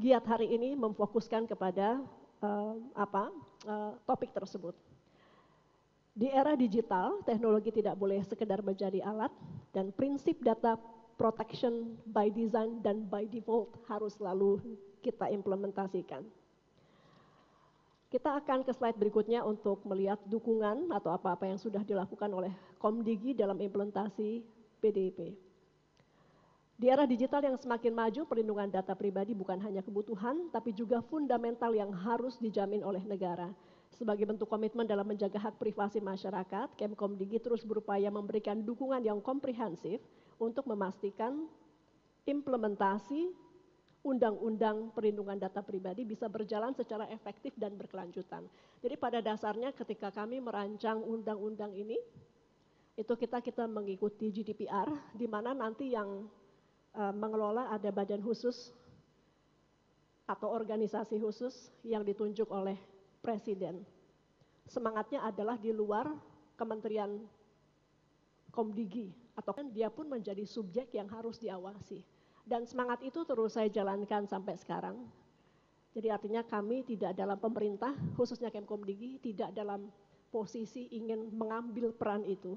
giat hari ini memfokuskan kepada topik tersebut. Di era digital, teknologi tidak boleh sekedar menjadi alat, dan prinsip data protection by design dan by default harus selalu kita implementasikan. Kita akan ke slide berikutnya untuk melihat dukungan atau apa-apa yang sudah dilakukan oleh Komdigi dalam implementasi PDP. Di era digital yang semakin maju, perlindungan data pribadi bukan hanya kebutuhan, tapi juga fundamental yang harus dijamin oleh negara. Sebagai bentuk komitmen dalam menjaga hak privasi masyarakat, Kemkomdigi terus berupaya memberikan dukungan yang komprehensif untuk memastikan implementasi Undang-Undang Perlindungan Data Pribadi bisa berjalan secara efektif dan berkelanjutan. Jadi pada dasarnya ketika kami merancang undang-undang ini, itu kita mengikuti GDPR, di mana nanti yang mengelola ada badan khusus atau organisasi khusus yang ditunjuk oleh Presiden. Semangatnya adalah di luar Kementerian Komdigi, atau kan dia pun menjadi subjek yang harus diawasi. Dan semangat itu terus saya jalankan sampai sekarang. Jadi artinya kami tidak dalam pemerintah, khususnya Kemkomdigi, tidak dalam posisi ingin mengambil peran itu.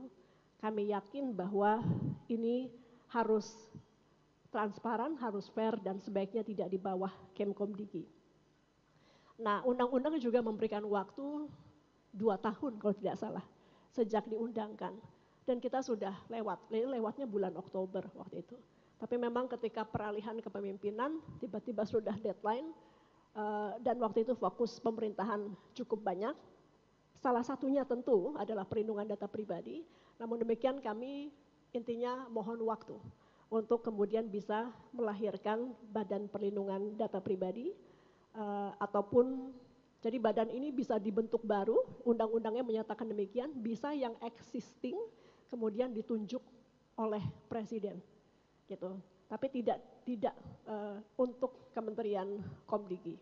Kami yakin bahwa ini harus transparan, harus fair, dan sebaiknya tidak di bawah Kemkomdigi. Nah, undang-undang juga memberikan waktu 2 tahun kalau tidak salah, sejak diundangkan. Dan kita sudah lewatnya bulan Oktober waktu itu. Tapi memang ketika peralihan kepemimpinan, tiba-tiba sudah deadline, dan waktu itu fokus pemerintahan cukup banyak. Salah satunya tentu adalah perlindungan data pribadi, namun demikian kami intinya mohon waktu untuk kemudian bisa melahirkan Badan Perlindungan Data Pribadi, ataupun jadi badan ini bisa dibentuk baru, undang-undangnya menyatakan demikian, bisa yang existing kemudian ditunjuk oleh Presiden, gitu. Tapi tidak untuk Kementerian Komdigi.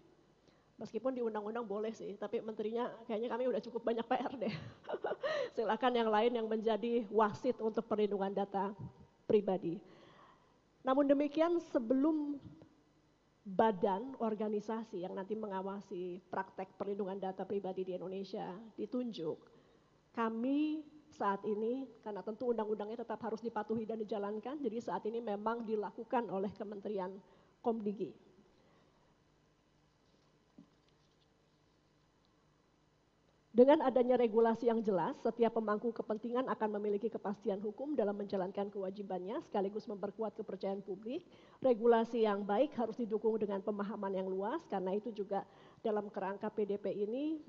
Meskipun di undang-undang boleh sih, tapi menterinya kayaknya kami udah cukup banyak PR deh. Silakan yang lain yang menjadi wasit untuk perlindungan data pribadi. Namun demikian sebelum badan organisasi yang nanti mengawasi praktek perlindungan data pribadi di Indonesia ditunjuk, kami saat ini, karena tentu undang-undangnya tetap harus dipatuhi dan dijalankan, jadi saat ini memang dilakukan oleh Kementerian Komdigi. Dengan adanya regulasi yang jelas, setiap pemangku kepentingan akan memiliki kepastian hukum dalam menjalankan kewajibannya, sekaligus memperkuat kepercayaan publik. Regulasi yang baik harus didukung dengan pemahaman yang luas, karena itu juga dalam kerangka PDP ini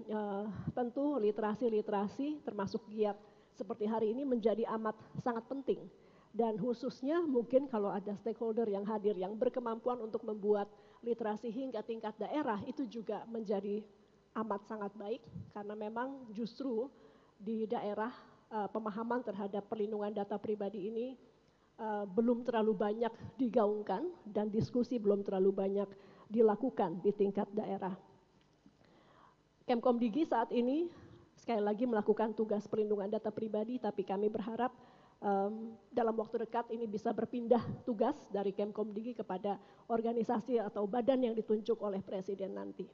tentu literasi termasuk giat seperti hari ini menjadi amat sangat penting. Dan khususnya mungkin kalau ada stakeholder yang hadir yang berkemampuan untuk membuat literasi hingga tingkat daerah, itu juga menjadi amat sangat baik, karena memang justru di daerah pemahaman terhadap perlindungan data pribadi ini belum terlalu banyak digaungkan dan diskusi belum terlalu banyak dilakukan di tingkat daerah. Kemkomdigi saat ini sekali lagi melakukan tugas perlindungan data pribadi, tapi kami berharap dalam waktu dekat ini bisa berpindah tugas dari Kemkomdigi kepada organisasi atau badan yang ditunjuk oleh Presiden nanti.